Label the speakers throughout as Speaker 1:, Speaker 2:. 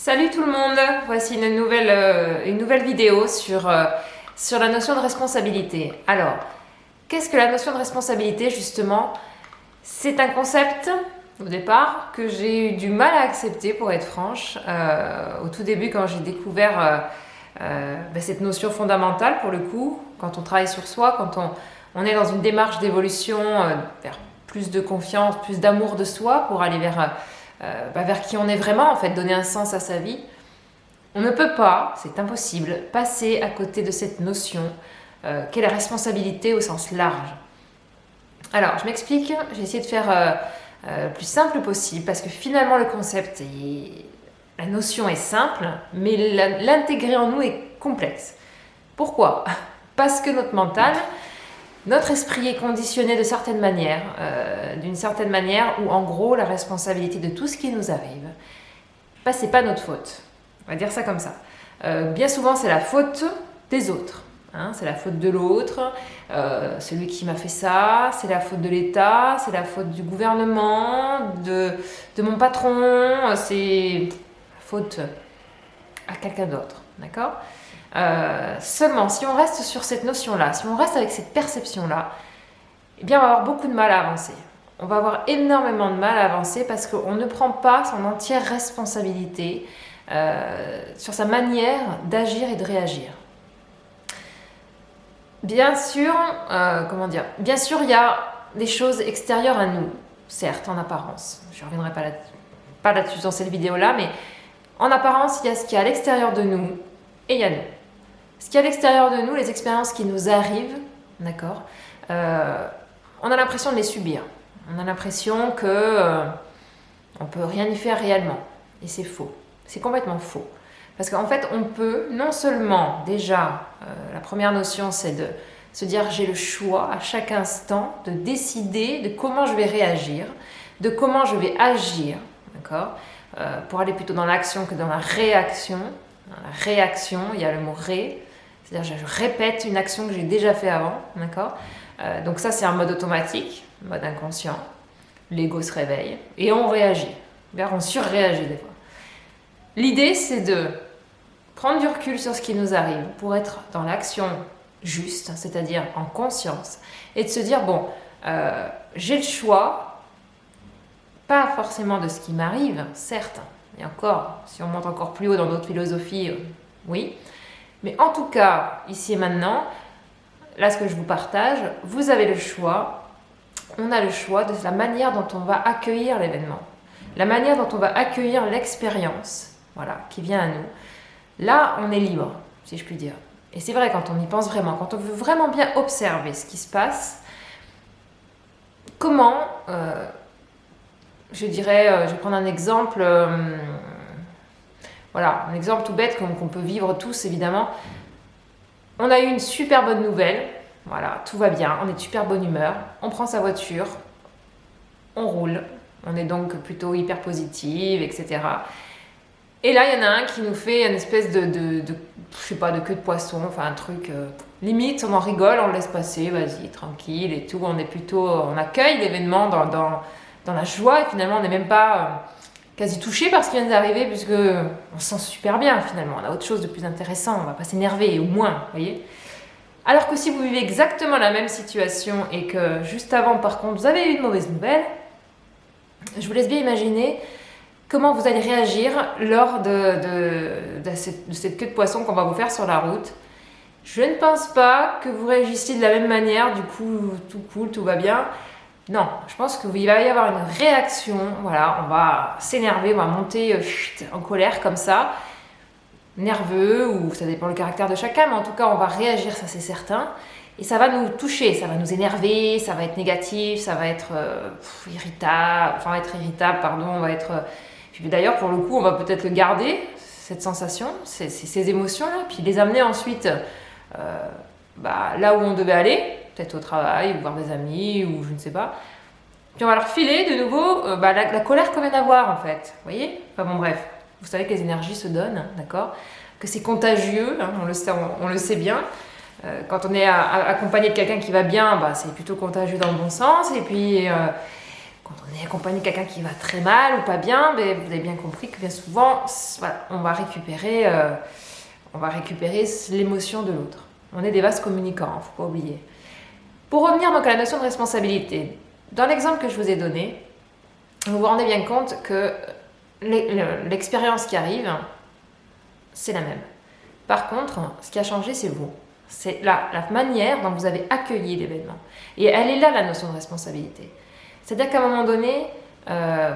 Speaker 1: Salut tout le monde, voici une nouvelle vidéo sur la notion de responsabilité. Alors, qu'est-ce que la notion de responsabilité justement? C'est un concept au départ que j'ai eu du mal à accepter pour être franche. Au tout début quand j'ai découvert cette notion fondamentale pour le coup, quand on travaille sur soi, quand on est dans une démarche d'évolution vers plus de confiance, plus d'amour de soi pour aller vers qui on est vraiment, en fait, donner un sens à sa vie. On ne peut pas, c'est impossible, passer à côté de cette notion qu'est la responsabilité au sens large. Alors, je m'explique, j'ai essayé de faire le plus simple possible parce que finalement le concept, la notion est simple, mais l'intégrer en nous est complexe. Pourquoi? Parce que notre mental, notre esprit est conditionné d'une certaine manière où en gros la responsabilité de tout ce qui nous arrive, c'est pas notre faute. On va dire ça comme ça. Bien souvent c'est la faute des autres. C'est la faute de l'autre, celui qui m'a fait ça, c'est la faute de l'État, c'est la faute du gouvernement, de mon patron, c'est la faute à quelqu'un d'autre. D'accord ? Seulement, si on reste sur cette notion-là, si on reste avec cette perception-là, eh bien, on va avoir beaucoup de mal à avancer. On va avoir énormément de mal à avancer parce qu'on ne prend pas son entière responsabilité sur sa manière d'agir et de réagir. Bien sûr, bien sûr, il y a des choses extérieures à nous, certes, en apparence. Je ne reviendrai pas là-dessus dans cette vidéo-là, mais en apparence, il y a ce qui est à l'extérieur de nous et il y a nous. Ce qui est à l'extérieur de nous, les expériences qui nous arrivent, d'accord, on a l'impression de les subir. On a l'impression que on peut rien y faire réellement. Et c'est faux. C'est complètement faux. Parce qu'en fait, on peut non seulement, déjà, la première notion, c'est de se dire j'ai le choix à chaque instant de décider de comment je vais réagir, de comment je vais agir, d'accord, pour aller plutôt dans l'action que dans la réaction. Dans la réaction, il y a le mot ré, c'est-à-dire je répète une action que j'ai déjà fait avant, d'accord. Donc ça, c'est un mode automatique, mode inconscient. L'ego se réveille et on réagit. On surréagit des fois. L'idée, c'est de prendre du recul sur ce qui nous arrive pour être dans l'action juste, c'est-à-dire en conscience, et de se dire, bon, j'ai le choix, pas forcément de ce qui m'arrive, certes, et encore, si on monte encore plus haut dans d'autres philosophies, oui, mais en tout cas, ici et maintenant, là ce que je vous partage, vous avez le choix, on a le choix de la manière dont on va accueillir l'événement, la manière dont on va accueillir l'expérience, voilà, qui vient à nous. Là, on est libre, si je puis dire. Et c'est vrai, quand on y pense vraiment, quand on veut vraiment bien observer ce qui se passe, comment, je vais prendre un exemple, voilà, un exemple tout bête qu'on peut vivre tous, évidemment. On a eu une super bonne nouvelle, voilà, tout va bien, on est de super bonne humeur, on prend sa voiture, on roule, on est donc plutôt hyper positive, etc. Et là, il y en a un qui nous fait une espèce de queue de poisson, enfin un truc, limite, on en rigole, on le laisse passer, vas-y, tranquille et tout. On accueille l'événement dans la joie et finalement, on n'est même pas quasi touché par ce qui vient d'arriver puisque on se sent super bien finalement. On a autre chose de plus intéressant, on va pas s'énerver, au moins, vous voyez. Alors que si vous vivez exactement la même situation et que juste avant, par contre, vous avez eu une mauvaise nouvelle, je vous laisse bien imaginer comment vous allez réagir lors de cette queue de poisson qu'on va vous faire sur la route. Je ne pense pas que vous réagissiez de la même manière, du coup, tout cool, tout va bien. Non, je pense qu'il va y avoir une réaction, voilà, on va s'énerver, on va monter en colère comme ça, nerveux, ou ça dépend du caractère de chacun, mais en tout cas, on va réagir, ça c'est certain. Et ça va nous toucher, ça va nous énerver, ça va être négatif, ça va être irritable, on va être... Puis d'ailleurs, pour le coup, on va peut-être le garder, cette sensation, ces émotions-là, puis les amener ensuite là où on devait aller, peut-être au travail, ou voir des amis, ou je ne sais pas. Puis on va leur filer de nouveau la colère qu'on vient d'avoir, en fait. Vous voyez ? Enfin bon, bref, vous savez que les énergies se donnent, d'accord ? Que c'est contagieux, on le sait bien. Quand on est accompagné de quelqu'un qui va bien, c'est plutôt contagieux dans le bon sens, et puis... quand on est accompagné de quelqu'un qui va très mal ou pas bien, ben, vous avez bien compris que bien souvent, voilà, on va récupérer l'émotion de l'autre. On est des vases communicants, il ne faut pas oublier. Pour revenir donc à la notion de responsabilité, dans l'exemple que je vous ai donné, vous vous rendez bien compte que l'expérience qui arrive, c'est la même. Par contre, ce qui a changé, c'est vous. C'est la manière dont vous avez accueilli l'événement. Et elle est là, la notion de responsabilité. C'est-à-dire qu'à un moment donné,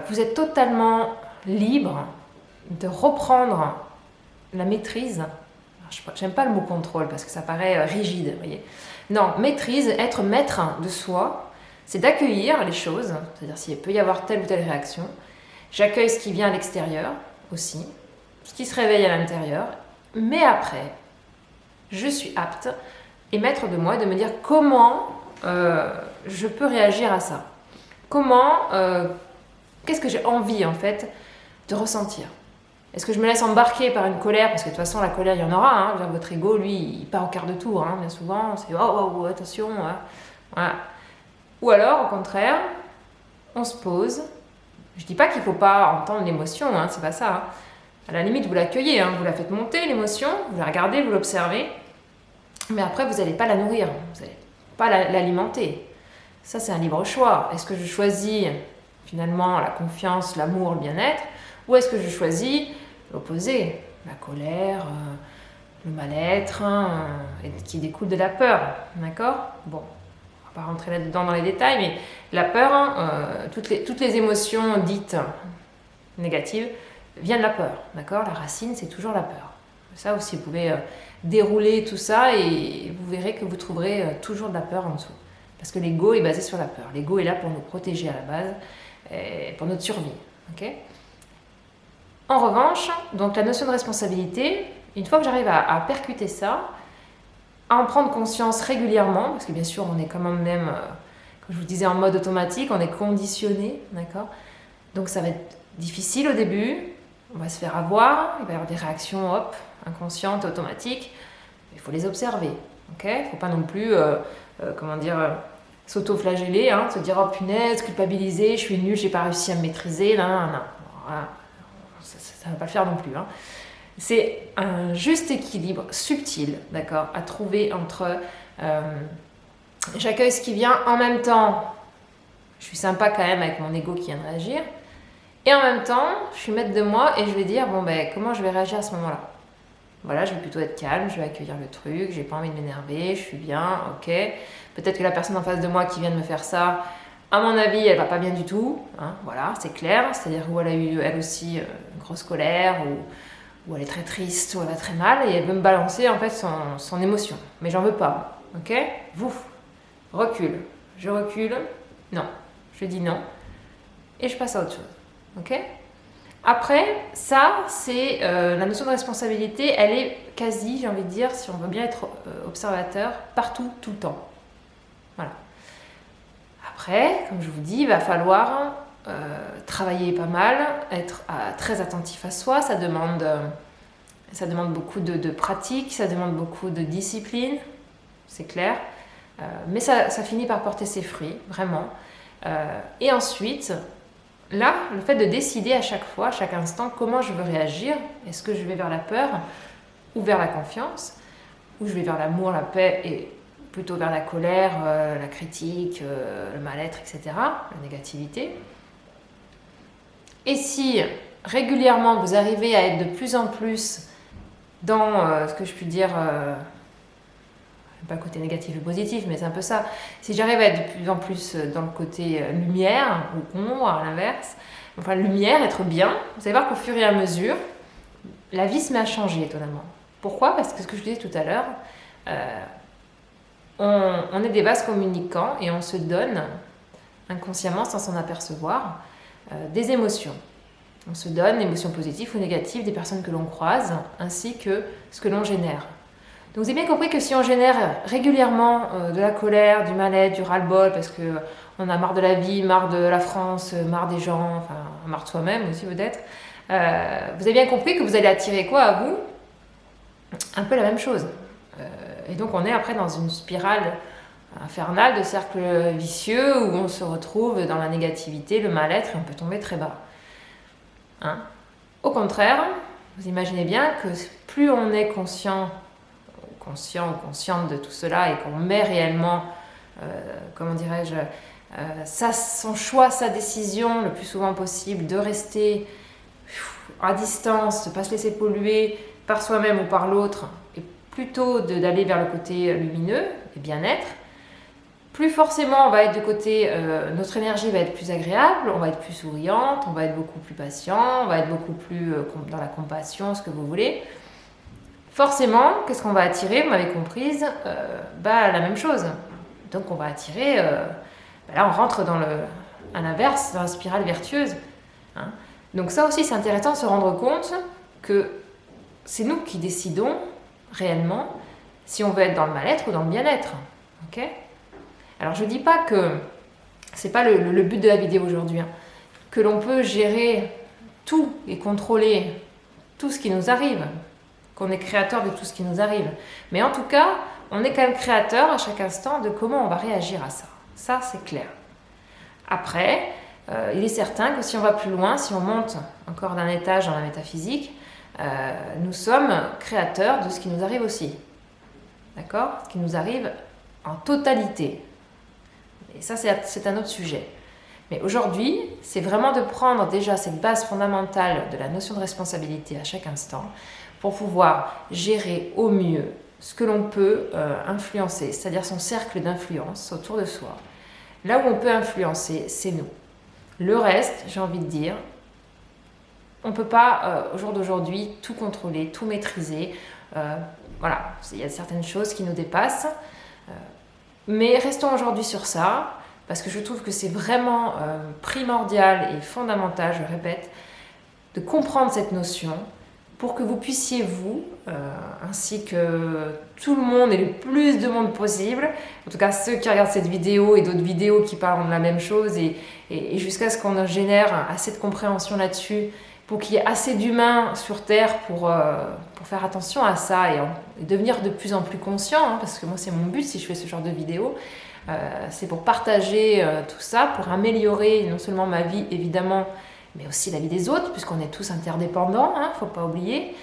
Speaker 1: vous êtes totalement libre de reprendre la maîtrise. J'aime pas le mot contrôle parce que ça paraît rigide, vous voyez. Non, maîtrise, être maître de soi, c'est d'accueillir les choses, c'est-à-dire s'il peut y avoir telle ou telle réaction. J'accueille ce qui vient à l'extérieur aussi, ce qui se réveille à l'intérieur, mais après, je suis apte et maître de moi de me dire comment je peux réagir à ça. Qu'est-ce que j'ai envie en fait de ressentir? Est-ce que je me laisse embarquer par une colère? Parce que de toute façon, la colère, il y en aura. Hein. Votre ego, lui, il part au quart de tour. Hein. Bien souvent, c'est oh, attention. Hein. Voilà. Ou alors, au contraire, on se pose. Je dis pas qu'il faut pas entendre l'émotion, hein, c'est pas ça. Hein. À la limite, vous l'accueillez, hein, vous la faites monter, l'émotion, vous la regardez, vous l'observez. Mais après, vous n'allez pas la nourrir, vous n'allez pas l'alimenter. Ça, c'est un libre choix. Est-ce que je choisis finalement la confiance, l'amour, le bien-être? Ou est-ce que je choisis l'opposé, la colère, le mal-être, qui découle de la peur, d'accord? Bon, on va pas rentrer là-dedans dans les détails, mais la peur, toutes les émotions dites négatives viennent de la peur, d'accord? La racine, c'est toujours la peur. Ça aussi, vous pouvez dérouler tout ça et vous verrez que vous trouverez toujours de la peur en dessous. Parce que l'ego est basé sur la peur. L'ego est là pour nous protéger à la base, pour notre survie, ok? En revanche, donc la notion de responsabilité, une fois que j'arrive à percuter ça, à en prendre conscience régulièrement, parce que bien sûr on est quand même, comme je vous disais, en mode automatique, on est conditionné, d'accord? Donc ça va être difficile au début, on va se faire avoir, il va y avoir des réactions, hop, inconscientes, automatiques, il faut les observer, ok? Il ne faut pas non plus, s'auto-flageller, hein, se dire oh punaise, culpabiliser, je suis nulle, j'ai pas réussi à me maîtriser, non. Voilà. Ça ne va pas le faire non plus. Hein. C'est un juste équilibre subtil, d'accord, à trouver entre j'accueille ce qui vient, en même temps, je suis sympa quand même avec mon ego qui vient de réagir, et en même temps, je suis maître de moi et je vais dire, bon ben, comment je vais réagir à ce moment-là? Voilà, je vais plutôt être calme, je vais accueillir le truc, j'ai pas envie de m'énerver, je suis bien, ok. Peut-être que la personne en face de moi qui vient de me faire ça, à mon avis, elle va pas bien du tout, hein, voilà, c'est clair. C'est-à-dire où elle a eu, elle aussi, une grosse colère, ou elle est très triste, ou elle va très mal, et elle veut me balancer en fait son émotion. Mais j'en veux pas, ok? Vous, recule. Je recule, non. Je dis non, et je passe à autre chose, ok? Après, ça, c'est la notion de responsabilité, elle est quasi, j'ai envie de dire, si on veut bien être observateur, partout, tout le temps. Voilà. Après, comme je vous dis, il va falloir travailler pas mal, être très attentif à soi. Ça demande beaucoup de pratique, ça demande beaucoup de discipline, c'est clair. Mais ça finit par porter ses fruits, vraiment. Et ensuite, là, le fait de décider à chaque fois, à chaque instant, comment je veux réagir. Est-ce que je vais vers la peur ou vers la confiance? Ou je vais vers l'amour, la paix et plutôt vers la colère, la critique, le mal-être, etc., la négativité. Et si régulièrement vous arrivez à être de plus en plus dans ce que je puis dire, pas le côté négatif et positif, mais c'est un peu ça. Si j'arrive à être de plus en plus dans le côté lumière ou ombre, à l'inverse, enfin lumière, être bien, vous allez voir qu'au fur et à mesure, la vie se met à changer étonnamment. Pourquoi? Parce que ce que je disais tout à l'heure, on est des vases communicants et on se donne inconsciemment, sans s'en apercevoir, des émotions. On se donne émotions positives ou négatives des personnes que l'on croise, ainsi que ce que l'on génère. Donc vous avez bien compris que si on génère régulièrement de la colère, du mal-être, du ras-le-bol, parce qu'on a marre de la vie, marre de la France, marre des gens, enfin marre de soi-même aussi peut-être, vous avez bien compris que vous allez attirer quoi à vous? Un peu la même chose. Et donc on est après dans une spirale infernal, de cercle vicieux où on se retrouve dans la négativité, le mal-être et on peut tomber très bas. Hein? Au contraire, vous imaginez bien que plus on est conscient ou consciente de tout cela et qu'on met réellement, comment dirais-je, son choix, sa décision le plus souvent possible de rester à distance, de ne pas se laisser polluer par soi-même ou par l'autre, et plutôt d'aller vers le côté lumineux et bien-être, plus forcément on va être du côté, notre énergie va être plus agréable, on va être plus souriante, on va être beaucoup plus patient, on va être beaucoup plus dans la compassion, ce que vous voulez. Forcément, qu'est-ce qu'on va attirer? Vous m'avez comprise, la même chose. Donc on va attirer, là on rentre à l'inverse, dans la spirale vertueuse. Hein. Donc ça aussi c'est intéressant de se rendre compte que c'est nous qui décidons réellement si on veut être dans le mal-être ou dans le bien-être. Ok? Alors je ne dis pas que c'est pas le but de la vidéo aujourd'hui, hein, que l'on peut gérer tout et contrôler tout ce qui nous arrive, qu'on est créateur de tout ce qui nous arrive. Mais en tout cas, on est quand même créateur à chaque instant de comment on va réagir à ça. Ça, c'est clair. Après, il est certain que si on va plus loin, si on monte encore d'un étage dans la métaphysique, nous sommes créateurs de ce qui nous arrive aussi. D'accord? Ce qui nous arrive en totalité. Et ça, c'est un autre sujet. Mais aujourd'hui, c'est vraiment de prendre déjà cette base fondamentale de la notion de responsabilité à chaque instant pour pouvoir gérer au mieux ce que l'on peut influencer, c'est-à-dire son cercle d'influence autour de soi. Là où on peut influencer, c'est nous. Le reste, j'ai envie de dire, on ne peut pas, au jour d'aujourd'hui, tout contrôler, tout maîtriser. Voilà, il y a certaines choses qui nous dépassent. Mais restons aujourd'hui sur ça, parce que je trouve que c'est vraiment primordial et fondamental, je répète, de comprendre cette notion pour que vous puissiez, vous, ainsi que tout le monde et le plus de monde possible, en tout cas ceux qui regardent cette vidéo et d'autres vidéos qui parlent de la même chose, et jusqu'à ce qu'on génère assez de compréhension là-dessus, pour qu'il y ait assez d'humains sur Terre pour faire attention à ça et devenir de plus en plus conscient, hein, parce que moi c'est mon but si je fais ce genre de vidéo, c'est pour partager tout ça, pour améliorer non seulement ma vie évidemment, mais aussi la vie des autres, puisqu'on est tous interdépendants, hein, faut pas oublier.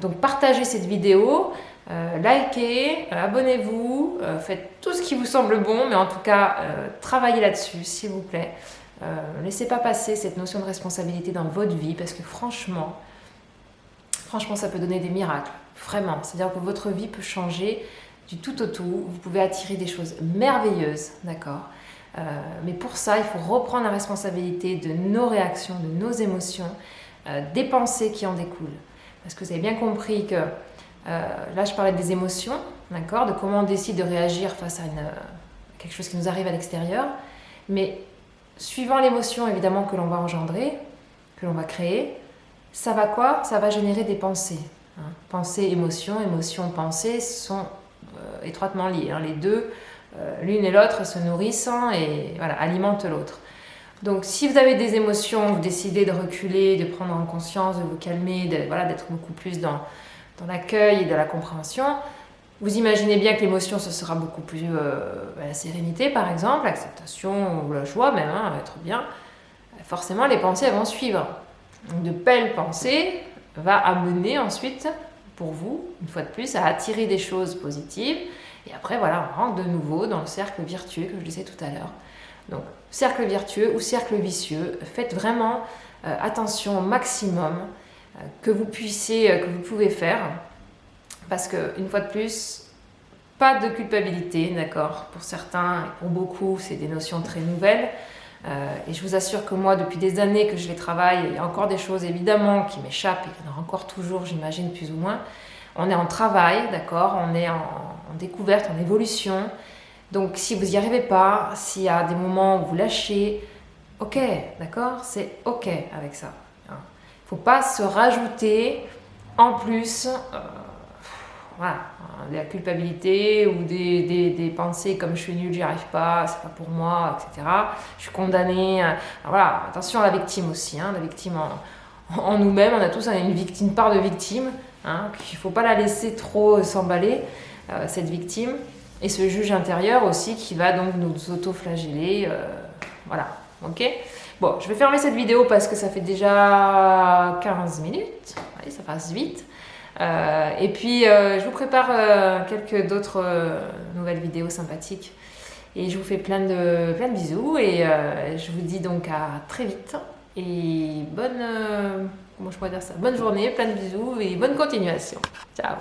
Speaker 1: Donc partagez cette vidéo, likez, abonnez-vous, faites tout ce qui vous semble bon, mais en tout cas travaillez là-dessus s'il vous plaît. Laissez pas passer cette notion de responsabilité dans votre vie, parce que franchement ça peut donner des miracles, vraiment. C'est-à-dire que votre vie peut changer du tout au tout, vous pouvez attirer des choses merveilleuses, d'accord? Mais pour ça, il faut reprendre la responsabilité de nos réactions, de nos émotions, des pensées qui en découlent. Parce que vous avez bien compris que, là je parlais des émotions, d'accord? De comment on décide de réagir face à quelque chose qui nous arrive à l'extérieur, mais suivant l'émotion évidemment que l'on va engendrer, que l'on va créer, ça va quoi? Ça va générer des pensées. Hein. Pensée, émotion, pensée sont étroitement liées. Hein. Les deux, l'une et l'autre se nourrissent et voilà, alimentent l'autre. Donc si vous avez des émotions, vous décidez de reculer, de prendre en conscience, de vous calmer, d'être beaucoup plus dans l'accueil et de la compréhension, vous imaginez bien que l'émotion, ce sera beaucoup plus la sérénité, par exemple, l'acceptation ou la joie même, hein, être bien. Forcément, les pensées elles vont suivre. Donc, de belles pensées va amener ensuite, pour vous, une fois de plus, à attirer des choses positives. Et après, voilà, on rentre de nouveau dans le cercle vertueux que je disais tout à l'heure. Donc, cercle vertueux ou cercle vicieux, faites vraiment attention au maximum que vous pouvez faire. Parce que, une fois de plus, pas de culpabilité, d'accord? Pour certains, pour beaucoup, c'est des notions très nouvelles. Et je vous assure que moi, depuis des années que je les travaille, il y a encore des choses évidemment qui m'échappent, et il y en a encore toujours, j'imagine, plus ou moins. On est en travail, d'accord? On est en découverte, en évolution. Donc, si vous n'y arrivez pas, s'il y a des moments où vous lâchez, ok, d'accord? C'est ok avec ça. Il ne faut pas se rajouter en plus voilà, de la culpabilité ou des pensées comme je suis nulle, j'y arrive pas, c'est pas pour moi, etc. Je suis condamnée. Alors voilà, attention à la victime aussi. Hein, la victime en nous-mêmes, on a tous une part de victime. Hein, il ne faut pas la laisser trop s'emballer, cette victime. Et ce juge intérieur aussi qui va donc nous auto-flageller. Voilà, ok. Bon, je vais fermer cette vidéo parce que ça fait déjà 15 minutes. Allez, ça passe vite. Et puis, je vous prépare quelques d'autres nouvelles vidéos sympathiques. Et je vous fais plein de bisous. Et je vous dis donc à très vite. Et bonne, comment je pourrais dire ça, bonne journée, plein de bisous et bonne continuation. Ciao.